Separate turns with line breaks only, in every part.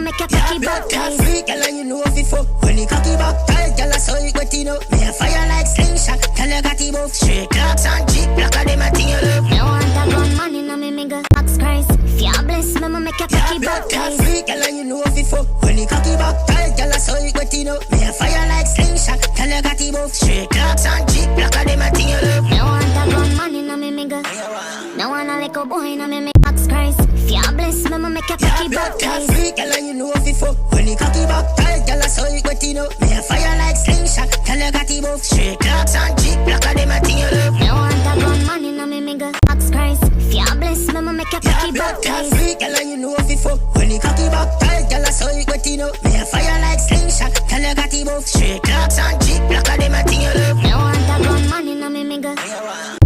make your cocky back tight.
Freak, girl, and you know if it fuck. When you cocky back tight, girl, I saw it wet, you know. Me a fire like slingshot, tell you got it buff. Straight clocks and cheap, black of them a thing you love.
Me want a gun man inna me mingle. Box Christ, if you bless me, I'ma make your cocky back tight.
Freak, girl, and you know if it fuck. When you cocky back tight, girl, I saw it wet, you know. Me a fire like slingshot, tell you got it buff. Straight clocks and cheap, black of them a thing you love.
Me want a gun man inna me mingle. Me want a little boy inna me mingle. Box Christ, if you bless me, I'ma make your cocky back tight.
Freak, girl, and you know if it fuck. When you cocky back tight, girl, I saw it wet, you know. Me a fire like slingshot, tell you got it buff. Straight clocks and cheap, black of them a thing you love.
Me want a gun man inna me mingle. Box Christ, if you bless me, I'ma make your cocky back tight.
Freak, girl, and you know if it fuck. When you cocky back tight, girl, I saw it wet, you know. Me a fire like slingshot, tell you got it buff. Straight clocks and cheap, black of them a thing you love.
Me want a gun man inna me mingle.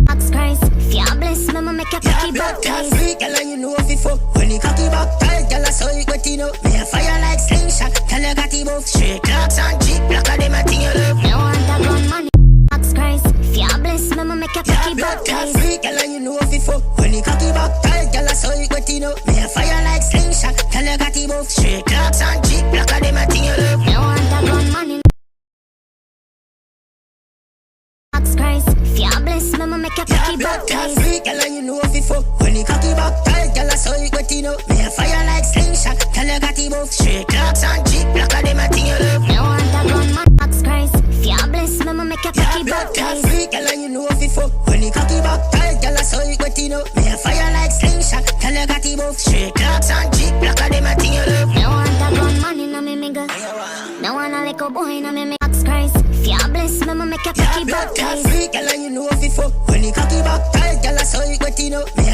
Box Christ, if you bless me, I'ma make your cocky back tight.
Freak, girl, and you know if it fuck. When you cocky back tight, girl, I saw it wet, you know. Me a fire like slingshot, tell you got it buff. Straight clocks and cheap, black of them a thing you love.
Me want a gun man. Box Christ, if you bless me, I'ma make your cocky back tight.
Freak, girl, and you know if it fuck. When you cocky back tight, girl, I saw it wet, you know. Me a fire like slingshot, tell you got it buff. Straight clocks and cheap, black of them a thing you love.
Me want a gun man. Box Christ, if you bless me, I'ma make your cocky back tight.
Freak, girl, and you know if it fuck. When you cocky back tight, girl, I saw it wet, you know. Me a fire like slingshot, tell you got it buff. Straight clocks and cheap, black of them a thing you love.
Me want a gun man. Box Christ, if you bless me, I'ma make your cocky back tight.
Freak, girl, and you know if it fuck. When you cocky back tight, girl, I saw it wet, you know. Me a fire like slingshot, tell you got it buff. Straight clocks and cheap, black of them a thing you love.
Me want a gun man inna me mingle. Me want a little boy inna me mingle. Box Christ, if you bless me, I'ma make your cocky back tight.
Freak, girl, and you know if it fuck. When you cocky back tight, girl, I saw it wet, you know. Me